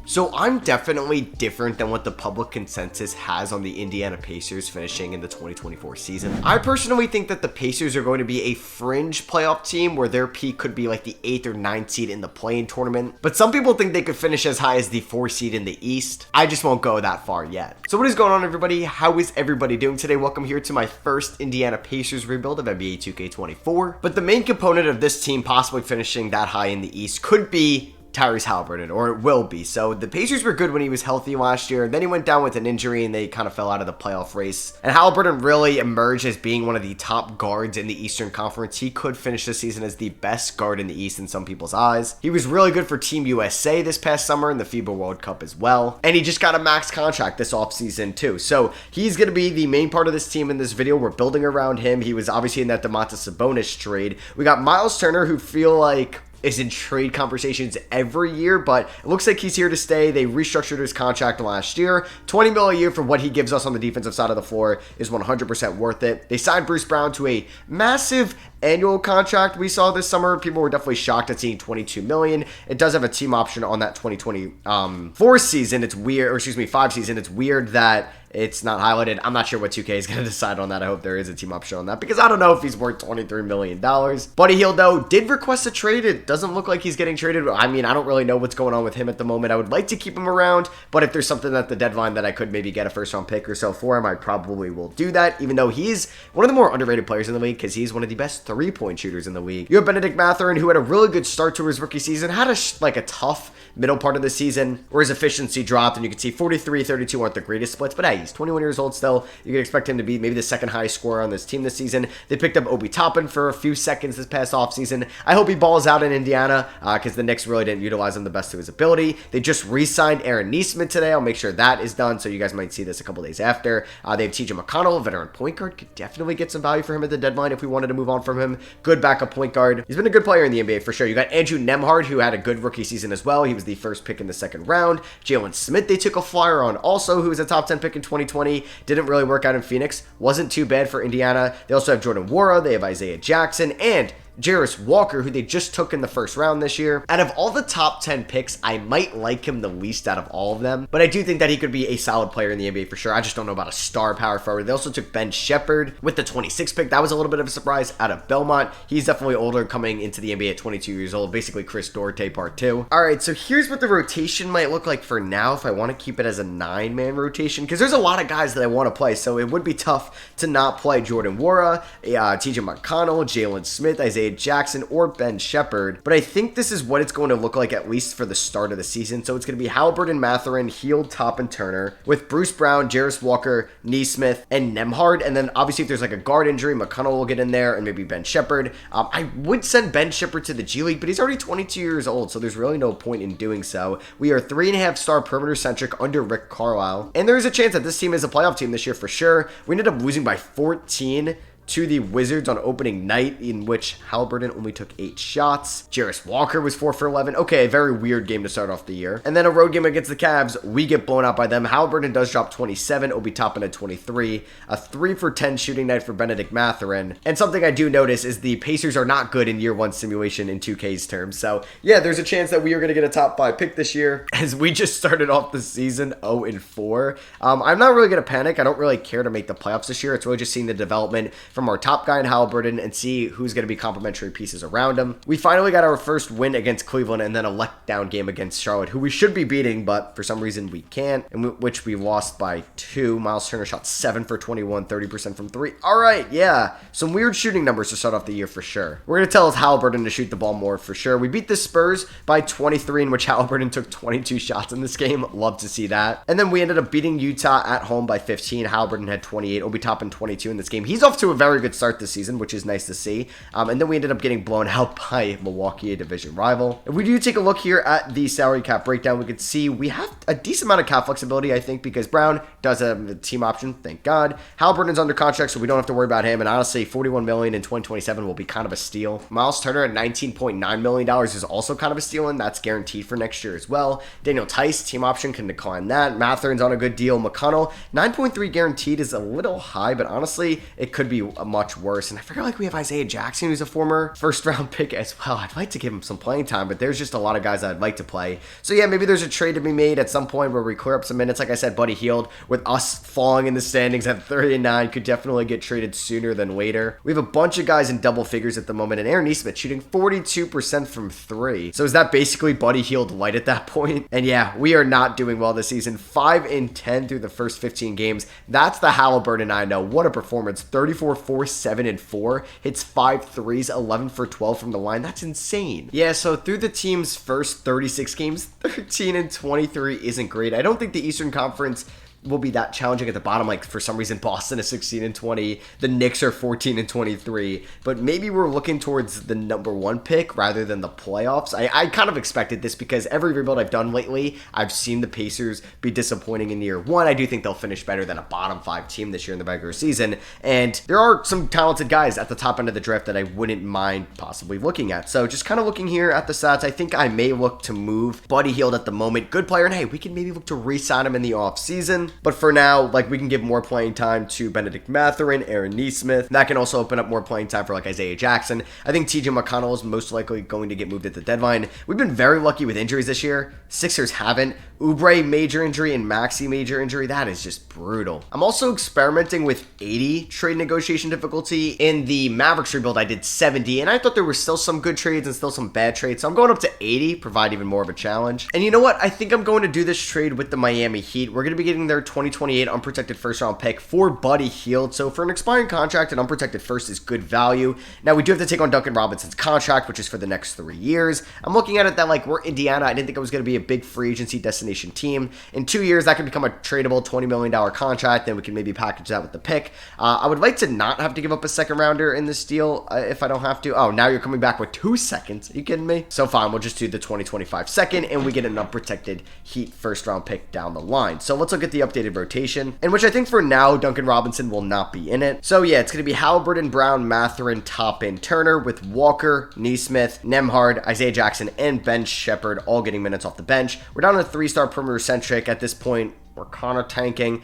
So I'm definitely different than what the public consensus has on the Indiana Pacers finishing in the 2024 season. I personally think that the Pacers are going to be a fringe playoff team where their peak could be like the 8th or 9th seed in the play-in tournament. But some people think they could finish as high as the 4th seed in the East. I just won't go that far yet. So what is going on, everybody? How is everybody doing today? Welcome here to my first Indiana Pacers rebuild of NBA 2K24. But the main component of this team possibly finishing that high in the East could be Tyrese Haliburton, or it will be. So the Pacers were good when he was healthy last year. Then he went down with an injury and they kind of fell out of the playoff race. And Haliburton really emerged as being one of the top guards in the Eastern Conference. He could finish the season as the best guard in the East in some people's eyes. He was really good for Team USA this past summer in the FIBA World Cup as well. And he just got a max contract this offseason too. So he's going to be the main part of this team in this video. We're building around him. He was obviously in that Domantas Sabonis trade. We got Miles Turner, who feel like is in trade conversations every year, but it looks like he's here to stay. They restructured his contract last year. $20 million a year for what he gives us on the defensive side of the floor is 100% worth it. They signed Bruce Brown to a massive annual contract we saw this summer. People were definitely shocked at seeing $22 million. It does have a team option on that 2024 season. It's weird, or excuse me, 5 season. It's weird that it's not highlighted. I'm not sure what 2K is going to decide on that. I hope there is a team option on that because I don't know if he's worth $23 million. Buddy Hield, though, did request a trade. It doesn't look like he's getting traded. I mean, I don't really know what's going on with him at the moment. I would like to keep him around, but if there's something at the deadline that I could maybe get a first-round pick or so for him, I probably will do that, even though he's one of the more underrated players in the league because he's one of the best three-point shooters in the league. You have Bennedict Mathurin, who had a really good start to his rookie season, had a tough middle part of the season where his efficiency dropped, and you can see 43-32 aren't the greatest splits, but hey, he's 21 years old still. You can expect him to be maybe the second highest scorer on this team this season. They picked up Obi Toppin for a few seconds this past offseason. I hope he balls out in Indiana because the Knicks really didn't utilize him the best of his ability. They just re-signed Aaron Nesmith today. I'll make sure that is done, so you guys might see this a couple days after. They have TJ McConnell, a veteran point guard. Could definitely get some value for him at the deadline if we wanted to move on from him. Good backup point guard. He's been a good player in the NBA for sure. You got Andrew Nembhard, who had a good rookie season as well. He was the first pick in the second round. Jalen Smith, they took a flyer on also, who was a top 10 pick in 2020. Didn't really work out in Phoenix. Wasn't too bad for Indiana. They also have Jordan Nwora. They have Isaiah Jackson and Jarris Walker, who they just took in the first round this year. Out of all the top 10 picks, I might like him the least out of all of them, but I do think that he could be a solid player in the NBA for sure. I just don't know about a star power forward. They also took Ben Shepherd with the 26th pick. That was a little bit of a surprise out of Belmont. He's definitely older, coming into the NBA at 22 years old, basically Chris Duarte part 2. All right, so here's what the rotation might look like for now if I want to keep it as a 9-man rotation, because there's a lot of guys that I want to play, so it would be tough to not play Jordan Nwora, TJ McConnell, Jalen Smith, Isaiah Jackson, or Ben Shepherd, but I think this is what it's going to look like at least for the start of the season. So it's going to be Haliburton, Mathurin, Hield, Toppin, Turner, with Bruce Brown, Jarris Walker, Nesmith, and Nembhard. And then obviously if there's like a guard injury, McConnell will get in there, and maybe Ben Shepherd. I would send Ben Shepherd to the G League, but he's already 22 years old, so there's really no point in doing so. We are 3.5-star perimeter centric under Rick Carlisle, and there is a chance that this team is a playoff team this year for sure. We ended up losing by 14 to the Wizards on opening night, in which Haliburton only took 8 shots. Jarris Walker was 4 for 11. Okay, a very weird game to start off the year. And then a road game against the Cavs, we get blown out by them. Haliburton does drop 27, Obi Toppin at 23. A 3 for 10 shooting night for Bennedict Mathurin. And something I do notice is the Pacers are not good in year 1 simulation in 2K's terms. So yeah, there's a chance that we are going to get a top 5 pick this year, as we just started off the season 0-4. I'm not really going to panic. I don't really care to make the playoffs this year. It's really just seeing the development from our top guy in Haliburton and see who's going to be complementary pieces around him. We finally got our first win against Cleveland and then a letdown game against Charlotte, who we should be beating, but for some reason we can't, and which we lost by 2. Miles Turner shot 7 for 21, 30% from 3. All right, yeah, some weird shooting numbers to start off the year for sure. We're going to tell Haliburton to shoot the ball more for sure. We beat the Spurs by 23, in which Haliburton took 22 shots in this game. Love to see that. And then we ended up beating Utah at home by 15. Haliburton had 28, Obi Toppin 22 in this game. He's off to a very good start this season, which is nice to see. And then we ended up getting blown out by Milwaukee, a division rival. If we do take a look here at the salary cap breakdown, we can see we have a decent amount of cap flexibility, I think, because Brown does have a team option, thank God. Haliburton's under contract, so we don't have to worry about him. And honestly, $41 million in 2027 will be kind of a steal. Miles Turner at $19.9 million is also kind of a steal, and that's guaranteed for next year as well. Daniel Tice, team option, can decline that. Mathurin's on a good deal. McConnell, 9.3 guaranteed is a little high, but honestly, it could be much worse. And I feel like we have Isaiah Jackson, who's a former first-round pick as well. I'd like to give him some playing time, but there's just a lot of guys I'd like to play. So yeah, maybe there's a trade to be made at some point where we clear up some minutes. Like I said, Buddy Hield, with us falling in the standings at 39, could definitely get traded sooner than later. We have a bunch of guys in double figures at the moment, and Aaron Nesmith shooting 42% from 3. So is that basically Buddy Hield light at that point? And yeah, we are not doing well this season. 5-10 through the first 15 games. That's the Halliburton I know. What a performance. 34, 4, 7, and 4. Hits 5 threes, 11 for 12 from the line. That's insane. Yeah, so through the team's first 36 games, 13-23 isn't great. I don't think the Eastern Conference will be that challenging at the bottom. Like, for some reason, Boston is 16-20, the Knicks are 14-23, but maybe we're looking towards the number 1 pick rather than the playoffs. I kind of expected this because every rebuild I've done lately, I've seen the Pacers be disappointing in year 1. I do think they'll finish better than a bottom 5 team this year in the regular season, and there are some talented guys at the top end of the draft that I wouldn't mind possibly looking at. So just kind of looking here at the stats, I think I may look to move Buddy Hield at the moment. Good player, and hey, we can maybe look to re-sign him in the offseason. But for now, like, we can give more playing time to Benedict Mathurin, Aaron Nesmith. That can also open up more playing time for, like, Isaiah Jackson. I think TJ McConnell is most likely going to get moved at the deadline. We've been very lucky with injuries this year. Sixers haven't. Oubre major injury and Maxey major injury. That is just brutal. I'm also experimenting with 80 trade negotiation difficulty. In the Mavericks rebuild, I did 70, and I thought there were still some good trades and still some bad trades. So I'm going up to 80, provide even more of a challenge. And you know what? I think I'm going to do this trade with the Miami Heat. We're going to be getting their 2028 unprotected first-round pick for Buddy Hield. So for an expiring contract, an unprotected first is good value. Now, we do have to take on Duncan Robinson's contract, which is for the next 3 years. I'm looking at it that, like, we're Indiana. I didn't think it was going to be a big free agency destination team. In 2 years, that can become a tradable $20 million contract. Then we can maybe package that with the pick. I would like to not have to give up a second rounder in this deal if I don't have to. Oh, now you're coming back with 2 seconds. Are you kidding me? So fine, we'll just do the 2025 second, and we get an unprotected Heat first-round pick down the line. So let's look at the updated rotation, in which I think for now, Duncan Robinson will not be in it. So yeah, it's going to be Halliburton, Brown, Mathurin, Toppin, Turner, with Walker, Nesmith, Nembhard, Isaiah Jackson, and Ben Shepherd all getting minutes off the bench. We're down to 3-star perimeter centric at this point. We're kind of tanking,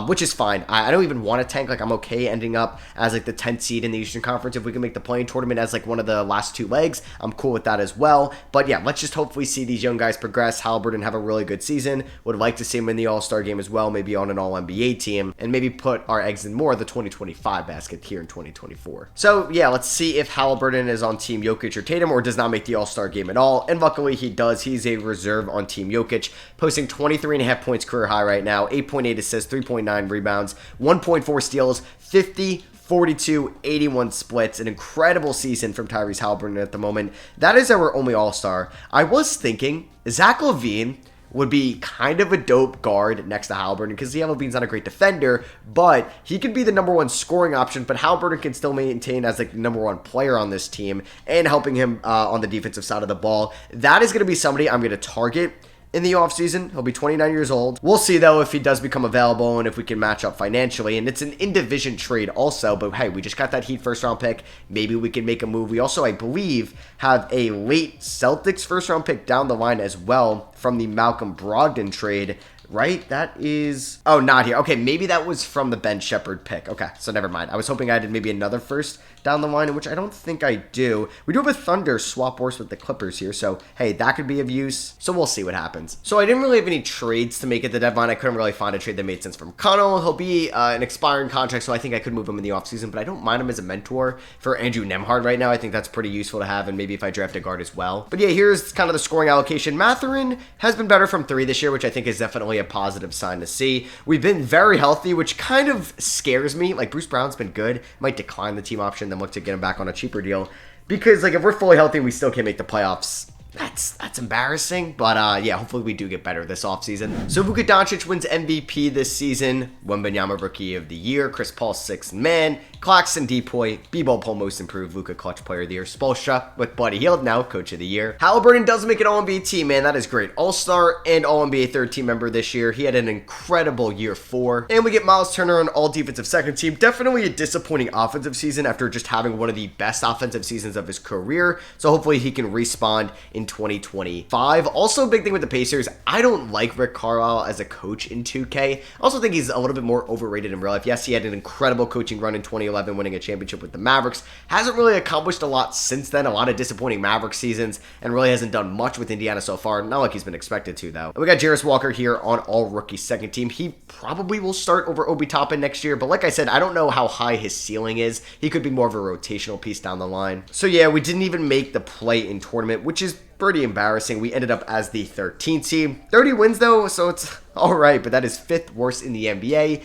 which is fine. I don't even want to tank. Like, I'm okay ending up as, like, the 10th seed in the Eastern Conference. If we can make the playing tournament as, like, one of the last 2 legs, I'm cool with that as well. But yeah, let's just hopefully see these young guys progress. Halliburton have a really good season. Would like to see him in the All-Star game as well, maybe on an All-NBA team, and maybe put our eggs in more of the 2025 basket here in 2024. So yeah, let's see if Halliburton is on Team Jokic or Tatum, or does not make the All-Star game at all. And luckily he does. He's a reserve on Team Jokic, posting 23.5 points career high right now, 8.8 assists, 3.9 rebounds, 1.4 steals, 50, 42, 81 splits. An incredible season from Tyrese Halliburton at the moment. That is our only All-Star. I was thinking Zach LaVine would be kind of a dope guard next to Halliburton, because LaVine's not a great defender, but he could be the number 1 scoring option, but Halliburton can still maintain as, like, the number 1 player on this team and helping him on the defensive side of the ball. That is going to be somebody I'm going to target in the offseason. He'll be 29 years old. We'll see, though, if he does become available and if we can match up financially. And it's an in-division trade also, but hey, we just got that Heat first-round pick. Maybe we can make a move. We also, I believe, have a late Celtics first-round pick down the line as well from the Malcolm Brogdon trade. Right? That is... Oh, not here. Okay, maybe that was from the Ben Shepherd pick. Okay, so never mind. I was hoping I did maybe another first down the line, which I don't think I do. We do have a Thunder swap horse with the Clippers here, so hey, that could be of use. So we'll see what happens. So I didn't really have any trades to make at the deadline. I couldn't really find a trade that made sense from Connell. He'll be an expiring contract, so I think I could move him in the offseason, but I don't mind him as a mentor for Andrew Nembhard right now. I think that's pretty useful to have, and maybe if I draft a guard as well. But yeah, here's kind of the scoring allocation. Mathurin has been better from 3 this year, which I think is definitely a positive sign to see. We've been very healthy, which kind of scares me. Like, Bruce Brown's been good. Might decline the team option, then look to get him back on a cheaper deal. Because, like, if we're fully healthy, we still can't make the playoffs. That's embarrassing, but yeah, hopefully we do get better this offseason. So Luka Doncic wins MVP this season, Wembanyama Rookie of the Year, Chris Paul 6th Man, Claxton Depoy, B-Ball Poll Most Improved, Luka Clutch Player of the Year, Spoelstra with Buddy Hield now Coach of the Year. Halliburton does make an All-NBA team, man, that is great. All-Star and All-NBA third team member this year. He had an incredible year 4. And we get Miles Turner on All-Defensive second team. Definitely a disappointing offensive season after just having one of the best offensive seasons of his career. So hopefully he can respond in 2025. Also, a big thing with the Pacers, I don't like Rick Carlisle as a coach in 2K. I also think he's a little bit more overrated in real life. Yes, he had an incredible coaching run in 2011. 2011, winning a championship with the Mavericks. Hasn't really accomplished a lot since then. A lot of disappointing Mavericks seasons, and really hasn't done much with Indiana so far. Not like he's been expected to, though. And we got Jarris Walker here on all-rookie second team. He probably will start over Obi Toppin next year, but like I said, I don't know how high his ceiling is. He could be more of a rotational piece down the line. So yeah, we didn't even make the play-in tournament, which is pretty embarrassing. We ended up as the 13th team. 30 wins though, so it's alright, but that is 5th worst in the NBA.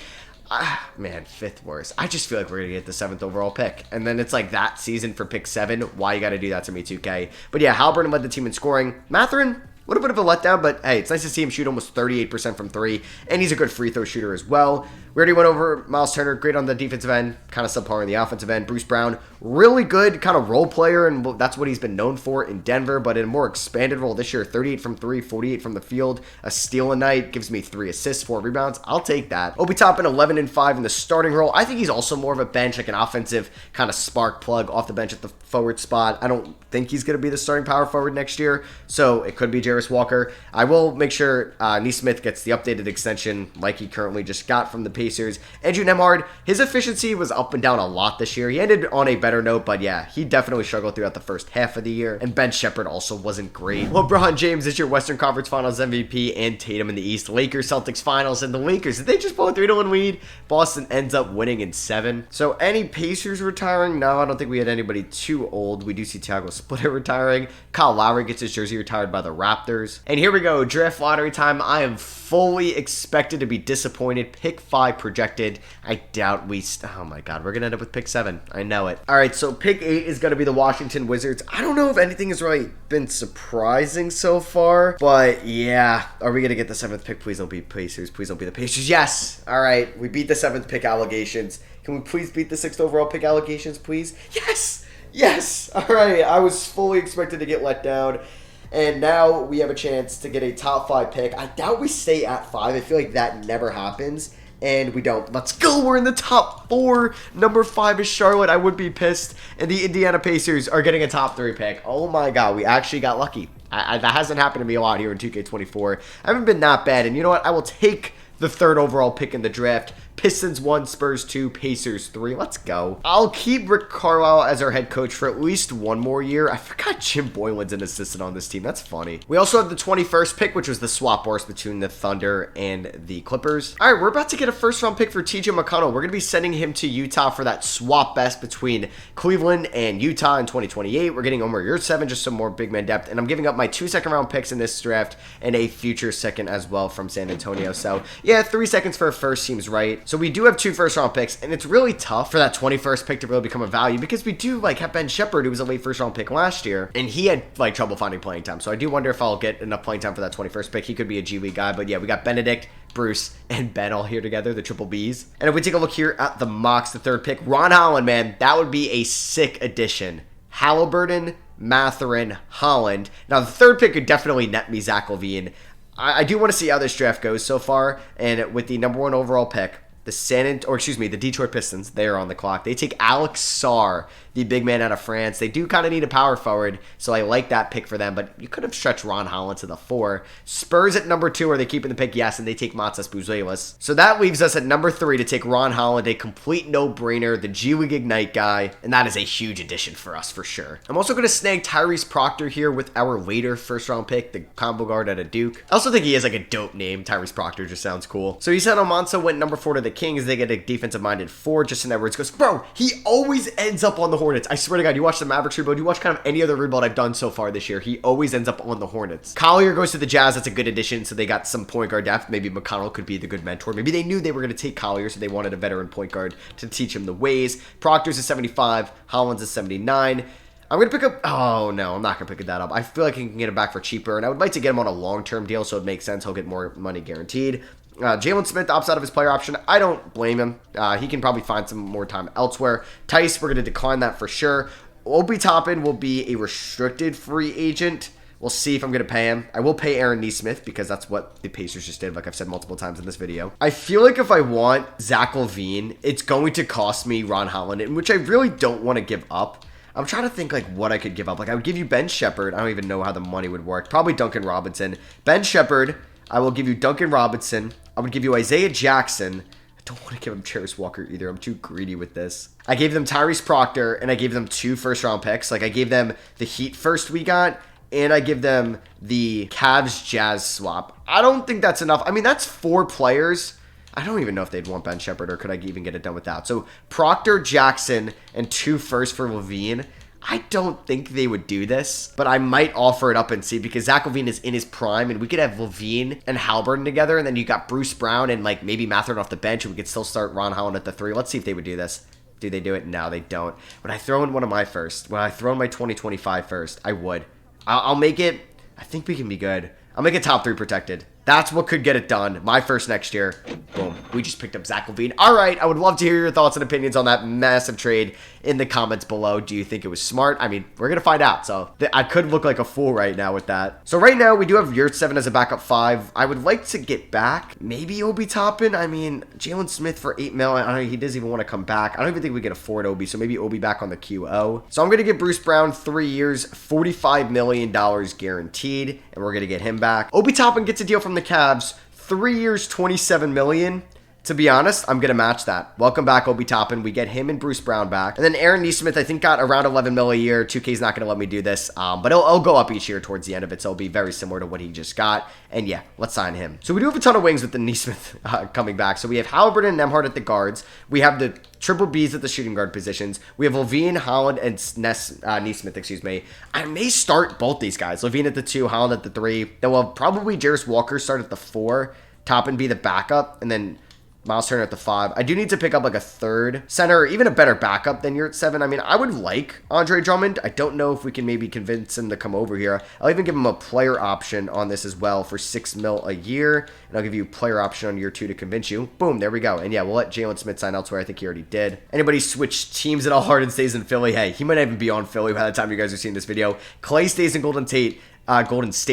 Man, 5th worst. I just feel like we're going to get the 7th overall pick. And then it's like that season for pick 7. Why you got to do that to me, 2K? But yeah, Halliburton led the team in scoring. Mathurin, a little bit of a letdown, but hey, it's nice to see him shoot almost 38% from 3, and he's a good free throw shooter as well. We already went over Miles Turner, great on the defensive end, kind of subpar on the offensive end. Bruce Brown, really good kind of role player, and that's what he's been known for in Denver, but in a more expanded role this year, 38 from 3, 48 from the field, a steal a night, gives me 3 assists, 4 rebounds. I'll take that. Obi Toppin, 11 and 5 in the starting role. I think he's also more of a bench, like an offensive kind of spark plug off the bench at the forward spot. I don't think he's going to be the starting power forward next year, so it could be Jarris Walker. I will make sure Nesmith gets the updated extension like he currently just got from the Pacers. Andrew Nembhard, his efficiency was up and down a lot this year. He ended on a better note, but yeah, he definitely struggled throughout the first half of the year. And Ben Shepherd also wasn't great. LeBron James is your Western Conference Finals MVP, and Tatum in the East. Lakers, Celtics Finals, and the Lakers, did they just blow a 3-1 lead? Boston ends up winning in 7. So any Pacers retiring? No, I don't think we had anybody too old. We do see Thiago Splitter retiring. Kyle Lowry gets his jersey retired by the Raptors. And here we go, draft lottery time. I am fully expected to be disappointed. Pick 5 projected. I doubt oh my god, we're gonna end up with pick 7. I know it. All right, so pick 8 is gonna be the Washington Wizards. I don't know if anything has really been surprising so far, but yeah, are we gonna get the 7th pick? Please don't be Pacers. Please don't be the Pacers. Yes. All right, we beat the 7th pick allegations. Can we please beat the 6th overall pick allegations, please? Yes. Yes. All right, I was fully expected to get let down. And now we have a chance to get a top 5 pick. I doubt we stay at 5. I feel like that never happens. And we don't. Let's go. We're in the top 4. Number 5 is Charlotte. I would be pissed. And the Indiana Pacers are getting a top 3 pick. Oh my god. We actually got lucky. That hasn't happened to me a lot here in 2K24. I haven't been that bad. And you know what? I will take the 3rd overall pick in the draft. Pistons 1, Spurs 2, Pacers 3. Let's go. I'll keep Rick Carlisle as our head coach for at least 1 more year. I forgot Jim Boylan's an assistant on this team. That's funny. We also have the 21st pick, which was the swap wars between the Thunder and the Clippers. All right, we're about to get a 1st-round pick for TJ McConnell. We're going to be sending him to Utah for that swap best between Cleveland and Utah in 2028. We're getting Omer Yurtseven, just some more big man depth. And I'm giving up my 2 second-round picks in this draft and a future second as well from San Antonio. So, yeah, 3 seconds for a first seems right. So we do have 2 first-round picks, and it's really tough for that 21st pick to really become a value because we do have Ben Shepherd, who was a late first-round pick last year, and he had trouble finding playing time. So I do wonder if I'll get enough playing time for that 21st pick. He could be a G League guy, but yeah, we got Benedict, Bruce, and Ben all here together, the triple Bs. And if we take a look here at the mocks, the 3rd pick, Ron Holland, man, that would be a sick addition. Halliburton, Mathurin, Holland. Now, the 3rd pick could definitely net me Zach LaVine. I do want to see how this draft goes so far, and with the number 1 overall pick, the Detroit Pistons, they are on the clock. They take Alex Sarr, the big man out of France. They do kind of need a power forward, so I like that pick for them, but you could have stretched Ron Holland to the 4. Spurs at number 2, are they keeping the pick? Yes, and they take Matsas Buzelis. So that leaves us at number 3 to take Ron Holland, a complete no-brainer, the G League Ignite guy, and that is a huge addition for us for sure. I'm also going to snag Tyrese Proctor here with our later first-round pick, the combo guard out of Duke. I also think he has a dope name. Tyrese Proctor just sounds cool. So Isan Almansa went number 4 to the Kings. They get a defensive-minded 4. Justin Edwards goes, bro, he always ends up on the Hornets. I swear to God, you watch the Mavericks rebuild, you watch kind of any other rebuild I've done so far this year, he always ends up on the Hornets. Collier goes to the Jazz. That's a good addition, so they got some point guard depth. Maybe McConnell could be the good mentor. Maybe they knew they were going to take Collier, so they wanted a veteran point guard to teach him the ways. Proctor's a 75. Holland's a 79. I'm going to pick up... Oh, no, I'm not going to pick that up. I feel like I can get him back for cheaper, and I would like to get him on a long-term deal, so it makes sense. He'll get more money guaranteed. Jalen Smith opts out of his player option. I don't blame him. He can probably find some more time elsewhere. Tice, we're going to decline that for sure. Obi Toppin will be a restricted free agent. We'll see if I'm going to pay him. I will pay Aaron Nesmith because that's what the Pacers just did, like I've said multiple times in this video. I feel like if I want Zach LaVine, it's going to cost me Ron Holland, which I really don't want to give up. I'm trying to think what I could give up. I would give you Ben Shepherd. I don't even know how the money would work. Probably Duncan Robinson. Ben Shepherd. I will give you Duncan Robinson. I would give you Isaiah Jackson, don't want to give them Jarris Walker either. I'm too greedy with this. I gave them Tyrese Proctor, and I gave them 2 first-round picks. Like, I gave them the Heat first we got, and I give them the Cavs Jazz swap. I don't think that's enough. I mean, that's 4 players. I don't even know if they'd want Ben Shepherd, or could I even get it done without. So, Proctor, Jackson, and 2 firsts for LaVine. I don't think they would do this, but I might offer it up and see, because Zach LaVine is in his prime, and we could have LaVine and Halliburton together, and then you got Bruce Brown and like maybe Mathurin off the bench, and we could still start Ron Holland at the 3. Let's see if they would do this. Do they do it? No, they don't. Would I throw in one of my first? Would I throw in my 2025 first? I would. I'll make it. I think we can be good. I'll make it top 3 protected. That's what could get it done. My first next year. Boom. We just picked up Zach LaVine. All right. I would love to hear your thoughts and opinions on that massive trade in the comments below. Do you think it was smart? I mean, we're going to find out. So I could look like a fool right now with that. So right now, we do have Yurt 7 as a backup 5. I would like to get back maybe Obi Toppin. I mean, Jalen Smith for $8 million. I don't know. He doesn't even want to come back. I don't even think we can afford Obi. So maybe Obi back on the QO. So I'm going to get Bruce Brown 3 years, $45 million guaranteed. And we're going to get him back. Obi Toppin gets a deal from the Cavs. 3 years, $27 million. To be honest, I'm going to match that. Welcome back, Obi Toppin. We get him and Bruce Brown back. And then Aaron Nesmith, I think, got around $11 million a year. 2K's not going to let me do this, but it'll go up each year towards the end of it, so it'll be very similar to what he just got. And yeah, let's sign him. So we do have a ton of wings with the Nesmith coming back. So we have Halliburton and Nembhard at the guards. We have the triple Bs at the shooting guard positions. We have LaVine, Holland, and Nesmith, excuse me. I may start both these guys. LaVine at the 2, Holland at the 3. Then we'll probably Jarris Walker start at the 4, Toppin be the backup, and then Miles Turner at the 5. I do need to pick up like a 3rd center, or even a better backup than Yurt 7. I mean, I would like Andre Drummond. I don't know if we can maybe convince him to come over here. I'll even give him a player option on this as well for $6 million a year. And I'll give you a player option on year 2 to convince you. Boom, there we go. And yeah, we'll let Jalen Smith sign elsewhere. I think he already did. Anybody switch teams at all? Harden stays in Philly. Hey, he might not even be on Philly by the time you guys are seeing this video. Clay stays in Golden State,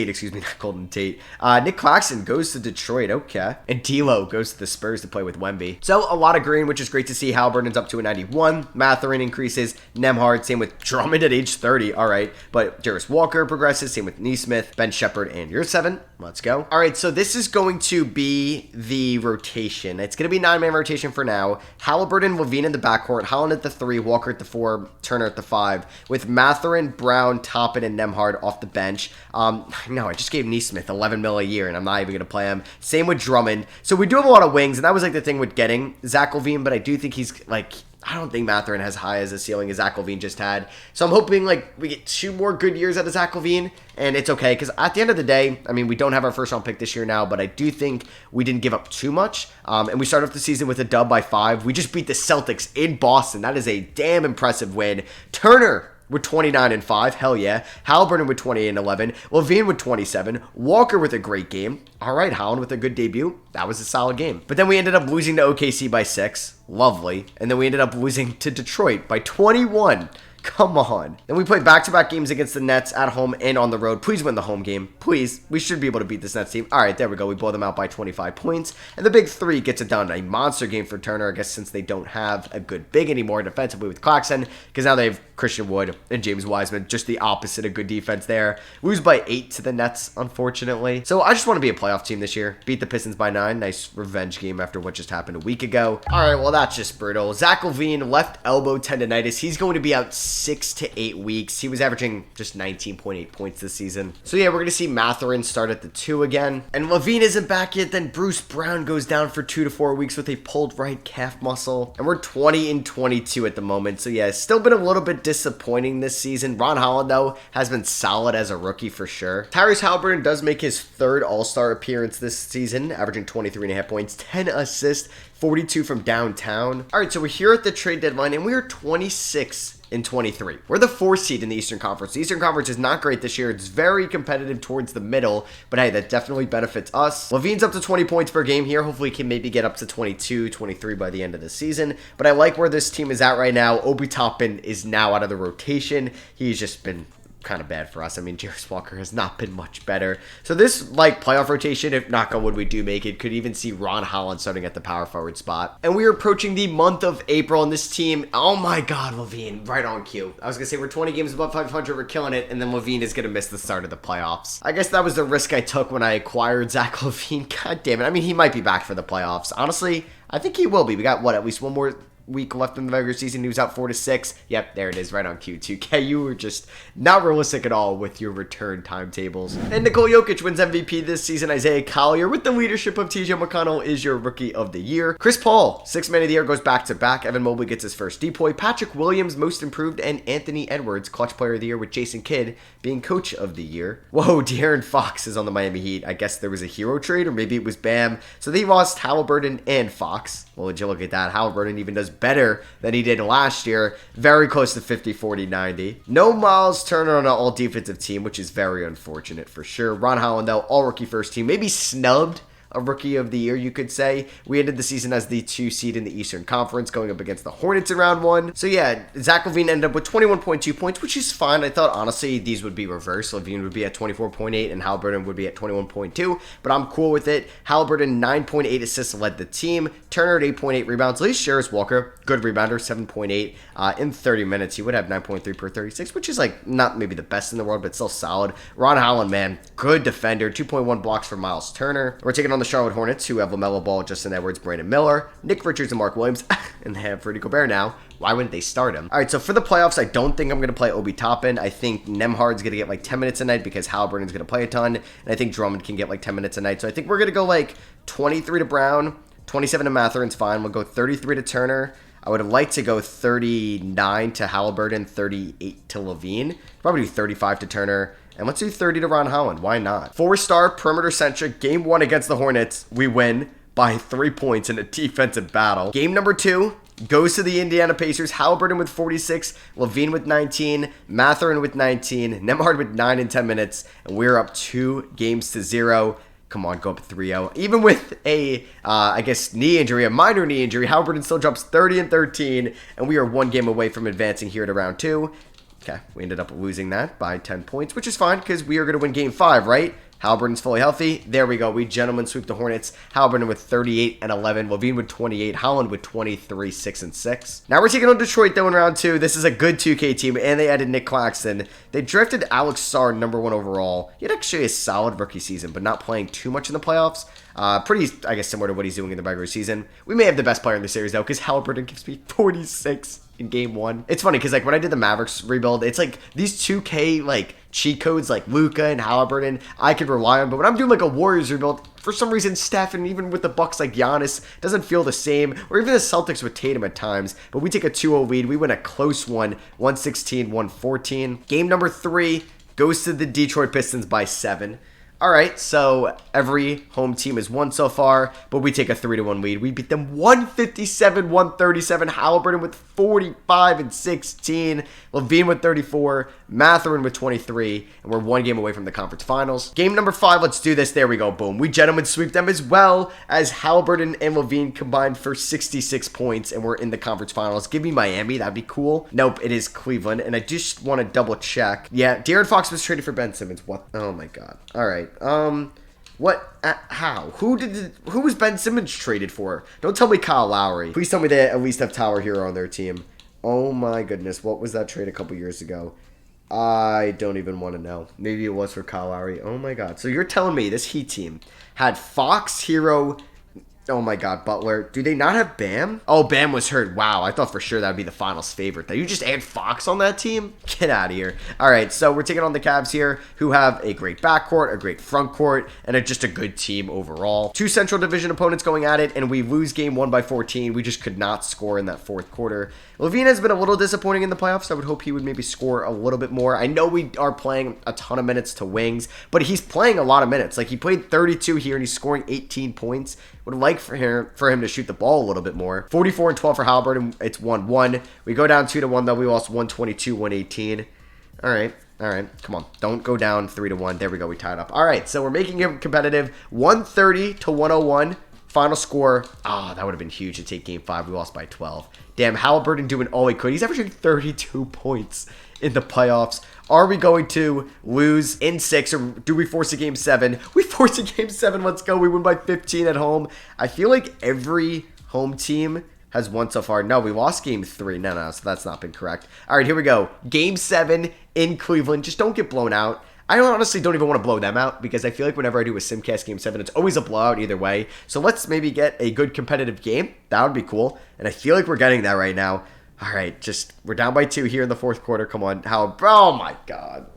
excuse me, not Golden Tate. Nick Claxton goes to Detroit, okay. And D'Lo goes to the Spurs to play with Wemby. So a lot of green, which is great to see. Halliburton's up to a 91. Mathurin increases. Nembhard, same with Drummond at age 30, all right. But Jarris Walker progresses, same with Nesmith, Ben Shepherd, and Yurt 7. Let's go. All right, so this is going to be the rotation. It's going to be 9-man rotation for now. Halliburton, LaVine in the backcourt, Holland at the 3, Walker at the 4, Turner at the 5, with Mathurin, Brown, Toppin, and Nembhard off the bench. No, I just gave Nesmith $11 million a year, and I'm not even going to play him. Same with Drummond. So we do have a lot of wings, and that was like the thing with getting Zach LaVine, but I do think he's like, I don't think Mathurin has high as a ceiling as Zach LaVine just had. So I'm hoping like we get 2 more good years out of Zach LaVine, and it's okay, because at the end of the day, I mean, we don't have our first round pick this year now, but I do think we didn't give up too much. And we started off the season with a dub by 5. We just beat the Celtics in Boston. That is a damn impressive win. Turner with 29-5, hell yeah. Halliburton with 28-11. LaVine with 27. Walker with a great game. All right, Holland with a good debut. That was a solid game. But then we ended up losing to OKC by 6. Lovely. And then we ended up losing to Detroit by 21. Come on. Then we played back-to-back games against the Nets at home and on the road. Please win the home game. Please. We should be able to beat this Nets team. All right, there we go. We blow them out by 25 points. And the big 3 gets it done. A monster game for Turner, I guess, since they don't have a good big anymore defensively with Claxton, because now they have Christian Wood and James Wiseman. Just the opposite of good defense there. Lose by 8 to the Nets, unfortunately. So I just want to be a playoff team this year. Beat the Pistons by 9. Nice revenge game after what just happened a week ago. All right, well, that's just brutal. Zach LaVine, left elbow tendonitis. He's going to be out 6 to 8 weeks. He was averaging just 19.8 points this season. So yeah, we're going to see Mathurin start at the 2 again. And LaVine isn't back yet. Then Bruce Brown goes down for 2 to 4 weeks with a pulled right calf muscle. And we're 20-22 at the moment. So yeah, it's still been a little bit disappointing this season. Ron Holland, though, has been solid as a rookie for sure. Tyrese Halliburton does make his 3rd All-Star appearance this season, averaging 23.5 points, 10 assists, 42 from downtown. All right, so we're here at the trade deadline, and we are 26-23. We're the 4th seed in the Eastern Conference. The Eastern Conference is not great this year. It's very competitive towards the middle, but hey, that definitely benefits us. LaVine's up to 20 points per game here. Hopefully, he can maybe get up to 22, 23 by the end of the season, but I like where this team is at right now. Obi Toppin is now out of the rotation. He's just been kind of bad for us. I mean, Jarris Walker has not been much better. So this, like, playoff rotation, if knock on wood we do make it, could even see Ron Holland starting at the power forward spot. And we are approaching the month of April, and this team, oh my God, LaVine, right on cue. I was going to say we're 20 games above 500, we're killing it, and then LaVine is going to miss the start of the playoffs. I guess that was the risk I took when I acquired Zach LaVine. God damn it. I mean, he might be back for the playoffs. Honestly, I think he will be. We got, what, at least one more week left in the regular season. He was out 4 to 6. Yep, there it is, right on cue. 2K, you were just not realistic at all with your return timetables. And Nikola Jokic wins MVP this season. Isaiah Collier, with the leadership of TJ McConnell, is your Rookie of the Year. Chris Paul, 6th Man of the Year, goes back-to-back. Evan Mobley gets his first deploy. Patrick Williams, Most Improved, and Anthony Edwards, Clutch Player of the Year, with Jason Kidd being Coach of the Year. Whoa, De'Aaron Fox is on the Miami Heat. I guess there was a hero trade, or maybe it was Bam. So they lost Halliburton and Fox. Well, would you look at that? Halliburton even does better than he did last year. Very close to 50, 40, 90. No Miles Turner on an all-defensive team, which is very unfortunate for sure. Ron Holland, though, all-rookie first team. Maybe snubbed a Rookie of the Year, you could say. We ended the season as the 2 seed in the Eastern Conference, going up against the Hornets in round 1. So yeah, Zach LaVine ended up with 21.2 points, which is fine. I thought, honestly, these would be reversed. LaVine would be at 24.8 and Halliburton would be at 21.2, but I'm cool with it. Halliburton, 9.8 assists, led the team. Turner at 8.8 rebounds. At least Sherris Walker, good rebounder, 7.8. In 30 minutes, he would have 9.3 per 36, which is like not maybe the best in the world, but still solid. Ron Holland, man, good defender. 2.1 blocks for Miles Turner. We're taking on the Charlotte Hornets, who have LaMelo Ball, Justin Edwards, Brandon Miller, Nick Richards, and Mark Williams, and they have Rudy Gobert now. Why wouldn't they start him? All right, so for the playoffs, I don't think I'm going to play Obi Toppin. I think Nembhard's going to get like 10 minutes a night because Halliburton's going to play a ton, and I think Drummond can get like 10 minutes a night. So I think we're going to go like 23 to Brown, 27 to Matherin's fine. We'll go 33 to Turner. I would like to go 39 to Halliburton, 38 to LaVine. Probably do 35 to Turner. And let's do 30 to Ron Holland. Why not? 4-star perimeter centric. Game 1 against the Hornets. We win by 3 points in a defensive battle. Game number 2 goes to the Indiana Pacers. Halliburton with 46, LaVine with 19, Matherin with 19, Nembhard with 9 in 10 minutes. And we're up 2-0. Come on, go up 3-0. Even with a, I guess, knee injury, a minor knee injury, Halliburton still drops 30 and 13. And we are 1 game away from advancing here to round 2. Okay, we ended up losing that by 10 points, which is fine because we are going to win game 5, right? Halliburton's fully healthy. There we go. We gentlemen sweep the Hornets. Halliburton with 38 and 11. LaVine with 28. Holland with 23, 6 and 6. Now we're taking on Detroit, though, in round 2. This is a good 2K team, and they added Nick Claxton. They drafted Alex Sarr, number 1 overall. He had actually a solid rookie season, but not playing too much in the playoffs. Pretty, I guess, similar to what he's doing in the regular season. We may have the best player in the series, though, because Halliburton gives me 46 in game 1. It's funny, because, like, when I did the Mavericks rebuild, it's like these 2K, like, cheat codes like Luka and Halliburton, I could rely on. But when I'm doing, like, a Warriors rebuild, for some reason, Steph, and even with the Bucks, like Giannis, doesn't feel the same. Or even the Celtics with Tatum at times. But we take a 2-0 lead. We win a close one, 116-114. Game number 3 goes to the Detroit Pistons by 7. All right, so every home team has won so far, but we take a 3-1 lead. We beat them 157-137. Halliburton with 45 and 16. LaVine with 34. Matherin with 23. And we're 1 game away from the conference finals. Game number 5, let's do this. There we go, boom. We gentlemen sweep them as well as Halliburton and LaVine combined for 66 points, and we're in the conference finals. Give me Miami, that'd be cool. Nope, it is Cleveland, and I just want to double check. Yeah, De'Aaron Fox was traded for Ben Simmons. What? Oh my God. All right. What? How? Who was Ben Simmons traded for? Don't tell me Kyle Lowry. Please tell me they at least have Tyler Hero on their team. Oh my goodness. What was that trade a couple years ago? I don't even want to know. Maybe it was for Kyle Lowry. Oh my God. So you're telling me this Heat team had Fox, Hero, oh my God, Butler. Do they not have Bam? Oh, Bam was hurt. Wow, I thought for sure that would be the finals favorite. That you just add Fox on that team? Get out of here. All right, so we're taking on the Cavs here, who have a great backcourt, a great front court, and just a good team overall. 2 Central Division opponents going at it, and we lose game 1 by 14. We just could not score in that 4th quarter. LaVine has been a little disappointing in the playoffs. I would hope he would maybe score a little bit more. I know we are playing a ton of minutes to wings, but he's playing a lot of minutes. Like, he played 32 here, and he's scoring 18 points. Would like for him to shoot the ball a little bit more. 44 and 12 for Halliburton. It's 1-1. We go down 2-1, though. We lost 122-118. All right. Come on. Don't go down 3-1. There we go. We tied up. All right. So we're making him competitive. 130-101. Final score. That would have been huge to take game 5. We lost by 12. Damn, Halliburton doing all he could. He's averaging 32 points in the playoffs. Are we going to lose in 6, or do we force a game 7? We force a game 7. Let's go. We win by 15 at home. I feel like every home team has won so far. No, we lost game 3. No, so that's not been correct. All right, here we go. Game 7 in Cleveland. Just don't get blown out. I honestly don't even want to blow them out because I feel like whenever I do a Simcast Game 7, it's always a blowout either way. So let's maybe get a good competitive game. That would be cool. And I feel like we're getting that right now. All right, we're down by 2 here in the fourth quarter. Come on, oh my God.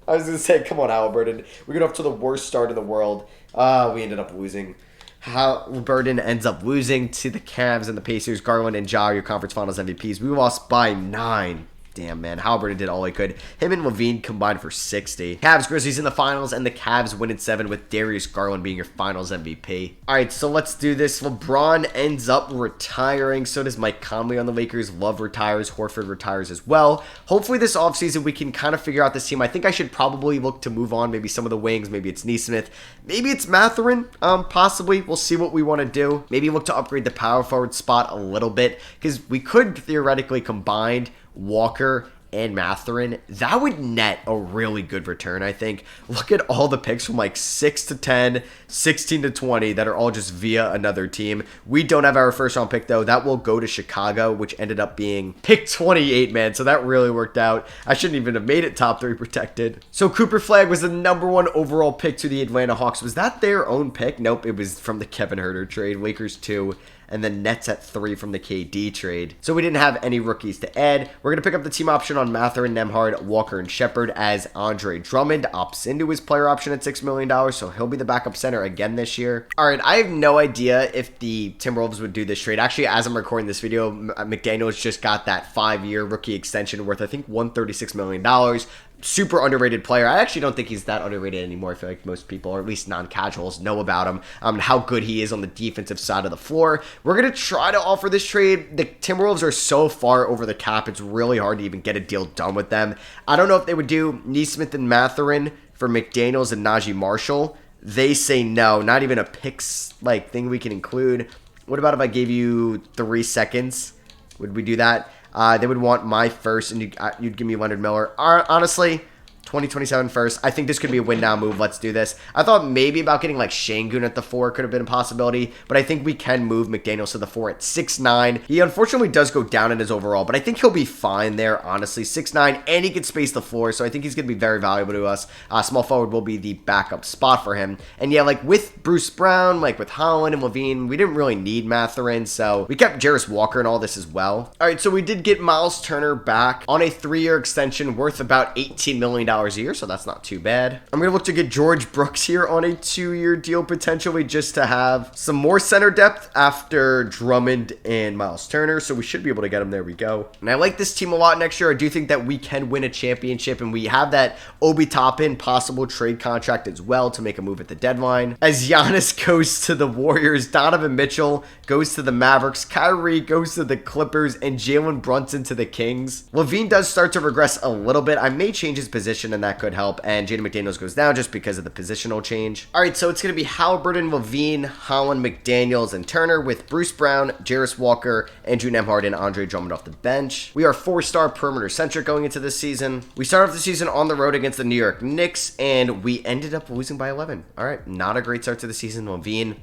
I was going to say, come on, Halliburton. We got off to the worst start in the world. We ended up losing. Halliburton ends up losing to the Cavs and the Pacers. Garland and Ja are your conference finals MVPs. We lost by 9. Damn, man. Halliburton did all he could. Him and Levine combined for 60. Cavs, Grizzlies in the finals, and the Cavs win in 7 with Darius Garland being your finals MVP. All right, so let's do this. LeBron ends up retiring. So does Mike Conley on the Lakers. Love retires. Horford retires as well. Hopefully this offseason we can kind of figure out this team. I think I should probably look to move on. Maybe some of the wings. Maybe it's Neesmith. Maybe it's Mathurin. Possibly. We'll see what we want to do. Maybe look to upgrade the power forward spot a little bit because we could theoretically combine Walker and Mathurin. That would net a really good return, I think. Look at all the picks from like 6 to 10, 16 to 20 that are all just via another team. We don't have our first round pick though. That will go to Chicago, which ended up being pick 28, man. So that really worked out. I shouldn't even have made it top 3 protected. So Cooper Flagg was the #1 overall pick to the Atlanta Hawks. Was that their own pick? Nope, it was from the Kevin Huerter trade. Lakers 2. And then Nets at 3 from the KD trade. So we didn't have any rookies to add. We're going to pick up the team option on Mathurin, Nembhard, Walker, and Shepard as Andre Drummond opts into his player option at $6 million. So he'll be the backup center again this year. All right, I have no idea if the Timberwolves would do this trade. Actually, as I'm recording this video, McDaniels just got that 5-year rookie extension worth, I think, $136 million. Super underrated player. I actually don't think he's that underrated anymore. I feel like most people, or at least non-casuals, know about him, how good he is on the defensive side of the floor. We're going to try to offer this trade. The Timberwolves are so far over the cap, it's really hard to even get a deal done with them. I don't know if they would do Neesmith and Mathurin for McDaniels and Najee Marshall. They say no, not even a picks like thing we can include. What about if I gave you 3 seconds? Would we do that? They would want my first, and you'd give me Leonard Miller. Honestly, 2027 first. I think this could be a win now move. Let's do this. I thought maybe about getting like Şengün at the 4 could have been a possibility, but I think we can move McDaniels to the 4 at 6'9". He unfortunately does go down in his overall, but I think he'll be fine there, honestly. 6'9", and he can space the floor, so I think he's going to be very valuable to us. Small forward will be the backup spot for him. And yeah, like with Bruce Brown, like with Holland and Levine, we didn't really need Mathurin, so we kept Jarris Walker and all this as well. All right, so we did get Miles Turner back on a 3-year extension worth about $18 million a year, so that's not too bad. I'm going to look to get George Brooks here on a 2-year deal potentially just to have some more center depth after Drummond and Miles Turner, so we should be able to get him. There we go. And I like this team a lot next year. I do think that we can win a championship, and we have that Obi Toppin possible trade contract as well to make a move at the deadline. As Giannis goes to the Warriors, Donovan Mitchell goes to the Mavericks, Kyrie goes to the Clippers, and Jalen Brunson to the Kings. Levine does start to regress a little bit. I may change his position, and that could help. And Jaden McDaniels goes down just because of the positional change. All right, so it's going to be Halliburton, Levine, Holland, McDaniels, and Turner with Bruce Brown, Jarris Walker, Andrew Nembhard, and Andre Drummond off the bench. We are 4-star perimeter centric going into this season. We start off the season on the road against the New York Knicks, and we ended up losing by 11. All right, not a great start to the season. Levine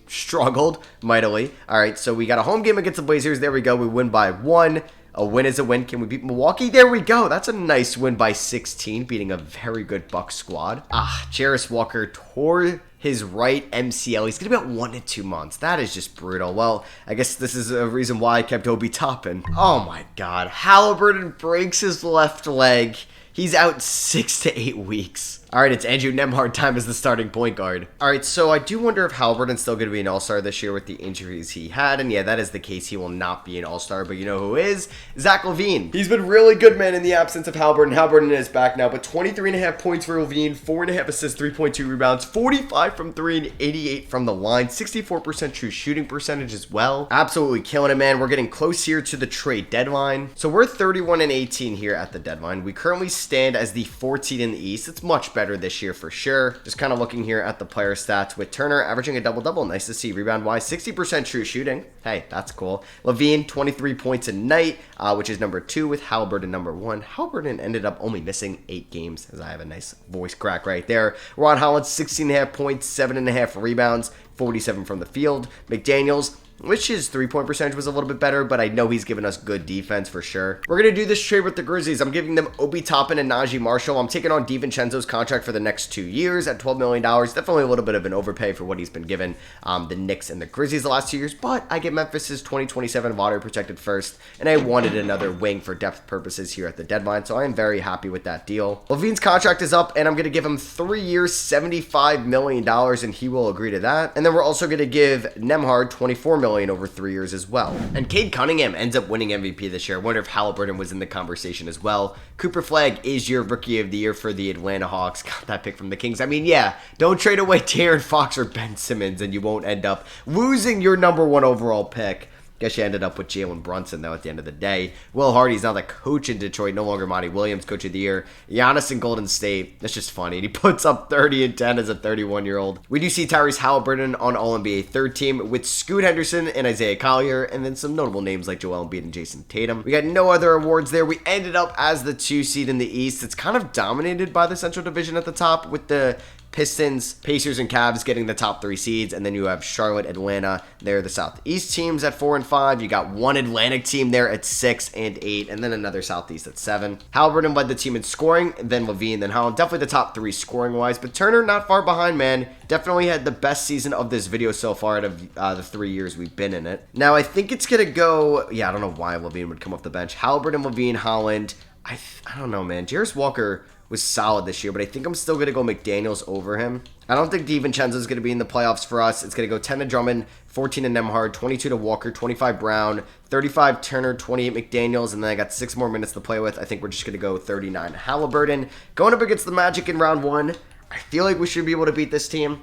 struggled mightily. All right, so we got a home game against the Blazers. There we go. We win by 1. A win is a win. Can we beat Milwaukee? There we go. That's a nice win by 16, beating a very good Bucks squad. Jarris Walker tore his right MCL. He's going to be out 1 to 2 months. That is just brutal. Well, I guess this is a reason why I kept Obi Toppin. Oh my God. Halliburton breaks his left leg. He's out 6 to 8 weeks. All right, it's Andrew Nembhard time as the starting point guard. All right, so I do wonder if Halliburton's still going to be an all-star this year with the injuries he had. And yeah, that is the case. He will not be an all-star, but you know who is? Zach LaVine. He's been really good, man, in the absence of Halliburton. Halliburton is back now, but 23.5 points for LaVine, 4.5 assists, 3.2 rebounds, 45 from 3 and 88 from the line, 64% true shooting percentage as well. Absolutely killing it, man. We're getting close here to the trade deadline. So we're 31 and 18 here at the deadline. We currently stand as the 14th in the East. It's much better this year for sure. Just kind of looking here at the player stats with Turner averaging a double-double. Nice to see. Rebound-wise, 60% true shooting. Hey, that's cool. LaVine, 23 points a night, which is number 2 with Halliburton number 1. Halliburton ended up only missing 8 games, as I have a nice voice crack right there. Ron Holland, 16.5 points, 7.5 rebounds, 47 from the field. McDaniels, which his three-point percentage was a little bit better, but I know he's given us good defense for sure. We're going to do this trade with the Grizzlies. I'm giving them Obi Toppin and Najee Marshall. I'm taking on DiVincenzo's contract for the next 2 years at $12 million. Definitely a little bit of an overpay for what he's been given the Knicks and the Grizzlies the last 2 years, but I get Memphis's 2027 lottery protected first, and I wanted another wing for depth purposes here at the deadline, so I am very happy with that deal. LaVine's contract is up, and I'm going to give him 3 years, $75 million, and he will agree to that. And then we're also going to give Nembhard $24 million over 3 years as well. And Cade Cunningham ends up winning MVP this year. I wonder if Halliburton was in the conversation as well. Cooper Flagg is your Rookie of the Year for the Atlanta Hawks. Got that pick from the Kings. I mean, yeah, don't trade away De'Aaron Fox or Ben Simmons, and you won't end up losing your #1 overall pick. Guess you ended up with Jalen Brunson, though, at the end of the day. Will Hardy's now the coach in Detroit, no longer Monty Williams, coach of the year. Giannis in Golden State, that's just funny. And he puts up 30 and 10 as a 31-year-old. We do see Tyrese Halliburton on All-NBA third team with Scoot Henderson and Isaiah Collier, and then some notable names like Joel Embiid and Jason Tatum. We got no other awards there. We ended up as the 2 seed in the East. It's kind of dominated by the Central Division at the top with the Pistons, Pacers, and Cavs getting the top 3 seeds, and then you have Charlotte, Atlanta. They're the Southeast teams at 4 and 5. You got one Atlantic team there at 6 and 8, and then another Southeast at 7. Halliburton led the team in scoring, then LaVine, then Holland. Definitely the top 3 scoring-wise, but Turner not far behind, man. Definitely had the best season of this video so far out of the 3 years we've been in it. Now, I think it's going to go, yeah, I don't know why LaVine would come off the bench. Halliburton, LaVine, Holland. I don't know, man. Jarris Walker was solid this year, but I think I'm still going to go McDaniels over him. I don't think DiVincenzo is going to be in the playoffs for us. It's going to go 10 to Drummond, 14 to Nembhard, 22 to Walker, 25 Brown, 35 Turner, 28 McDaniels, and then I got 6 more minutes to play with. I think we're just going to go 39 Halliburton. Going up against the Magic in round 1, I feel like we should be able to beat this team.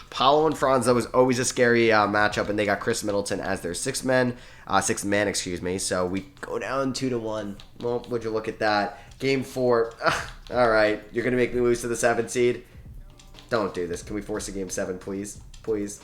Paolo and Franz, that was always a scary matchup, and they got Chris Middleton as their sixth man, excuse me. So we go down 2-1. Well, would you look at that? Game 4. All right, you're going to make me lose to the 7th seed? Don't do this. Can we force a game 7, please? Please.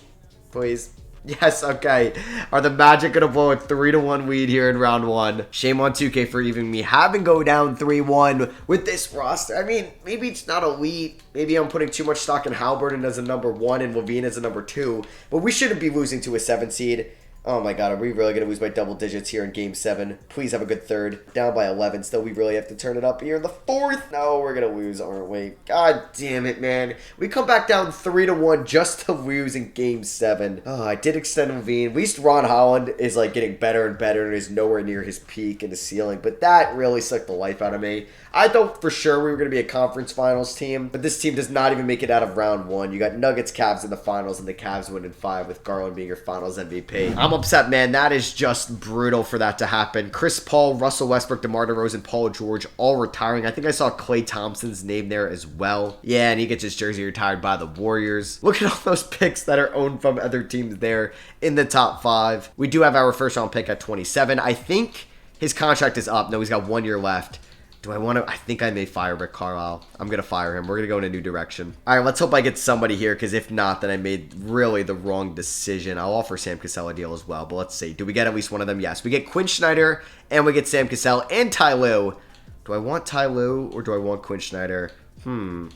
Please. Yes, okay. Are the Magic going to blow a 3-1 lead here in round 1? Shame on 2K for even me having go down 3-1 with this roster. I mean, maybe it's not elite. Maybe I'm putting too much stock in Halliburton as a #1 and LaVine as a #2. But we shouldn't be losing to a 7 seed. Oh my god, are we really going to lose by double digits here in game 7? Please have a good third. Down by 11. Still, we really have to turn it up here in the 4th. No, we're going to lose, aren't we? God damn it, man. We come back down 3-1 just to lose in game 7. Oh, I did extend LaVine. At least Ron Holland is like getting better and better and is nowhere near his peak and his ceiling. But that really sucked the life out of me. I thought for sure we were going to be a conference finals team, but this team does not even make it out of round 1. You got Nuggets, Cavs in the finals, and the Cavs win in 5 with Garland being your finals MVP. I'm upset, man. That is just brutal for that to happen. Chris Paul, Russell Westbrook, DeMar DeRozan, Paul George all retiring. I think I saw Klay Thompson's name there as well. Yeah, and he gets his jersey retired by the Warriors. Look at all those picks that are owned from other teams there in the top 5. We do have our first round pick at 27. I think his contract is up. No, he's got 1 year left. Do I want to? I think I may fire Rick Carlisle. I'm going to fire him. We're going to go in a new direction. All right, let's hope I get somebody here, because if not, then I made really the wrong decision. I'll offer Sam Cassell a deal as well, but let's see. Do we get at least one of them? Yes. We get Quinn Snyder, and we get Sam Cassell and Ty Lue. Do I want Ty Lue, or do I want Quinn Snyder? I'm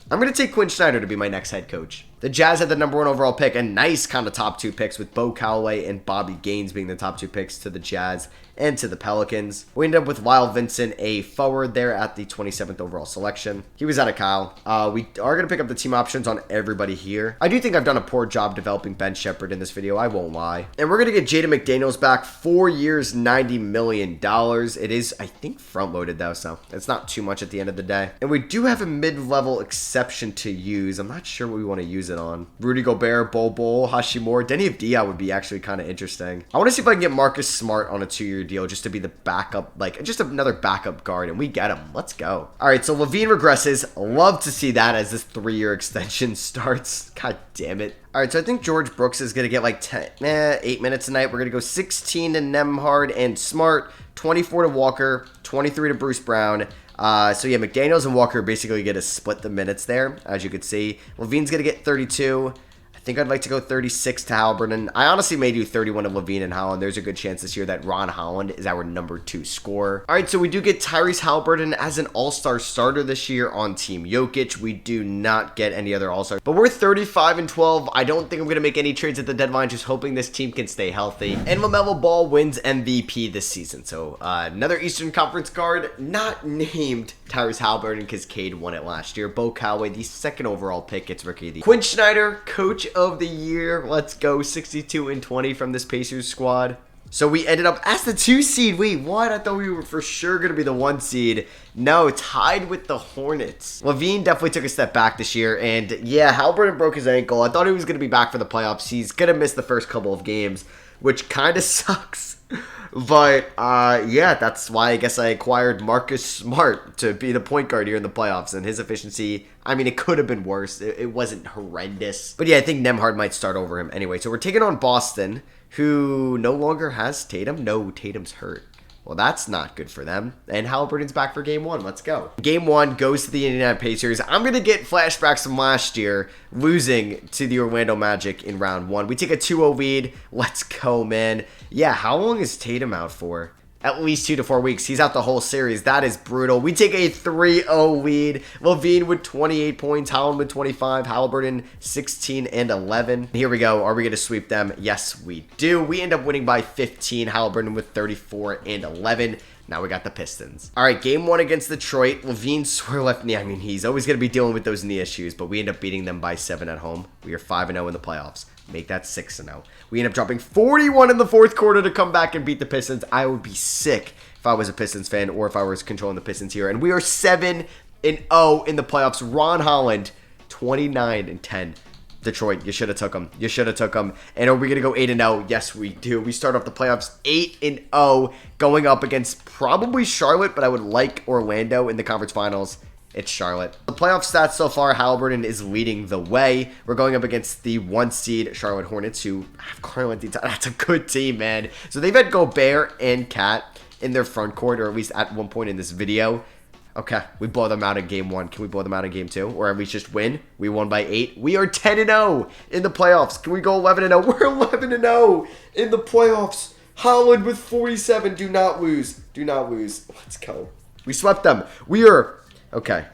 going to take Quinn Snyder to be my next head coach. The Jazz had the #1 overall pick, and nice kind of top 2 picks with Bo Callaway and Bobby Gaines being the top 2 picks to the Jazz and to the Pelicans. We ended up with Lyle Vincent, a forward there at the 27th overall selection. He was out of Kyle. We are going to pick up the team options on everybody here. I do think I've done a poor job developing Ben Shepherd in this video. I won't lie. And we're going to get Jaden McDaniels back. 4 years, $90 million. It is, I think, front-loaded, though, so it's not too much at the end of the day. And we do have a mid-level exception to use. I'm not sure what we want to use it on. Rudy Gobert, Bol, Hashimura. Denny Avdia would be actually kind of interesting. I want to see if I can get Marcus Smart on a 2-year deal just to be the backup, like just another backup guard, and we get him. Let's go. All right, so LaVine regresses. Love to see that as this 3-year extension starts. God damn it. All right, so I think George Brooks is going to get like 8 minutes tonight. We're going to go 16 to Nembhard and Smart, 24 to Walker, 23 to Bruce Brown. So yeah, McDaniels and Walker basically get to split the minutes there, as you could see. LaVine's going to get 32. I I think I'd like to go 36 to Halliburton. I honestly may do 31 to Levine and Holland. There's a good chance this year that Ron Holland is our number 2 scorer. All right, so we do get Tyrese Halliburton as an all-star starter this year on Team Jokic. We do not get any other all-stars. But we're 35 and 12. I don't think I'm going to make any trades at the deadline, just hoping this team can stay healthy. And LaMelo Ball wins MVP this season. So another Eastern Conference guard, not named Tyrese Halliburton because Cade won it last year. Bo Callaway, the 2nd overall pick, gets Rookie of the Year. Quinn Snyder, Coach of the Year. Let's go, 62 and 20 from this Pacers squad. So we ended up as the 2 seed. Wait, what? I thought we were for sure going to be the 1 seed. No, tied with the Hornets. Levine definitely took a step back this year. And yeah, Halliburton broke his ankle. I thought he was going to be back for the playoffs. He's going to miss the first couple of games, which kind of sucks. But yeah, that's why I guess I acquired Marcus Smart to be the point guard here in the playoffs. And his efficiency, I mean, it could have been worse. It wasn't horrendous. But yeah, I think Nembhard might start over him anyway. So we're taking on Boston, who no longer has Tatum. No, Tatum's hurt. Well, that's not good for them. And Halliburton's back for game 1. Let's go. Game 1 goes to the Indiana Pacers. I'm going to get flashbacks from last year, losing to the Orlando Magic in round 1. We take a 2-0 lead. Let's go, man. Yeah, how long is Tatum out for? At least 2 to 4 weeks. He's out the whole series. That is brutal. We take a 3-0 lead. Levine with 28 points. Holland with 25. Halliburton 16 and 11. Here we go. Are we going to sweep them? Yes, we do. We end up winning by 15. Halliburton with 34 and 11. Now we got the Pistons. All right, game 1 against Detroit. Levine sore left knee. I mean, he's always going to be dealing with those knee issues, but we end up beating them by 7 at home. We are 5-0 in the playoffs. Make that 6-0. We end up dropping 41 in the 4th quarter to come back and beat the Pistons. I would be sick if I was a Pistons fan or if I was controlling the Pistons here. And we are 7-0 in the playoffs. Ron Holland, 29 and 10. Detroit, you should have took them. You should have took them. And are we going to go 8-0? Yes, we do. We start off the playoffs 8-0, going up against probably Charlotte, but I would like Orlando in the conference finals. It's Charlotte. The playoff stats so far, Halliburton is leading the way. We're going up against the 1 seed Charlotte Hornets, who have Carl. That's a good team, man. So they've had Gobert and Cat in their front court, or at least at one point in this video. Okay, we blow them out in game 1. Can we blow them out in game 2? Or at least just win? We won by 8. We are 10-0 in the playoffs. Can we go 11-0? We're 11-0 in the playoffs. Holland with 47. Do not lose. Do not lose. Let's go. We swept them. We are... Okay.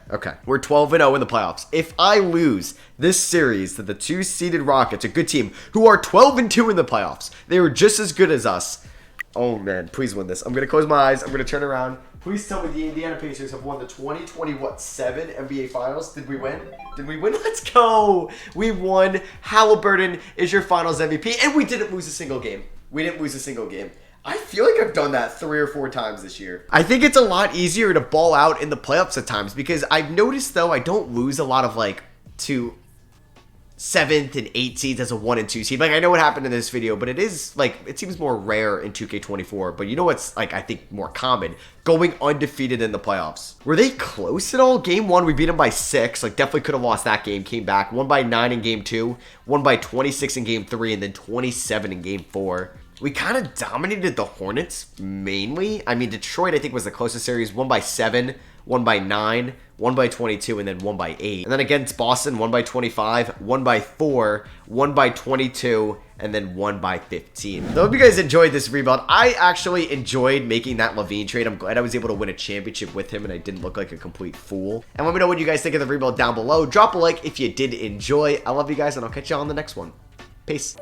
We're 12-0 in the playoffs. If I lose this series to the 2-seeded Rockets, a good team, who are 12-2 in the playoffs, they were just as good as us. Oh, man, please win this. I'm going to close my eyes. I'm going to turn around. Please tell me the Indiana Pacers have won the 2020, 7 NBA Finals. Did we win? Did we win? Let's go. We won. Halliburton is your Finals MVP, and we didn't lose a single game. We didn't lose a single game. I feel like I've done that 3 or 4 times this year. I think it's a lot easier to ball out in the playoffs at times because I've noticed, though, I don't lose a lot of, like, to 7th and 8th seeds as a 1 and 2 seed. Like, I know what happened in this video, but it is, like, it seems more rare in 2K24. But you know what's, like, I think more common? Going undefeated in the playoffs. Were they close at all? Game 1, we beat them by 6. Like, definitely could have lost that game. Came back. Won by 9 in game 2. Won by 26 in game 3. And then 27 in game 4. We kind of dominated the Hornets, mainly. I mean, Detroit, I think, was the closest series. Won by 7, won by 9, won by 22, and then won by 8. And then against Boston, won by 25, won by 4, won by 22, and then won by 15. So I hope you guys enjoyed this rebuild. I actually enjoyed making that Levine trade. I'm glad I was able to win a championship with him, and I didn't look like a complete fool. And let me know what you guys think of the rebuild down below. Drop a like if you did enjoy. I love you guys, and I'll catch you on the next one. Peace.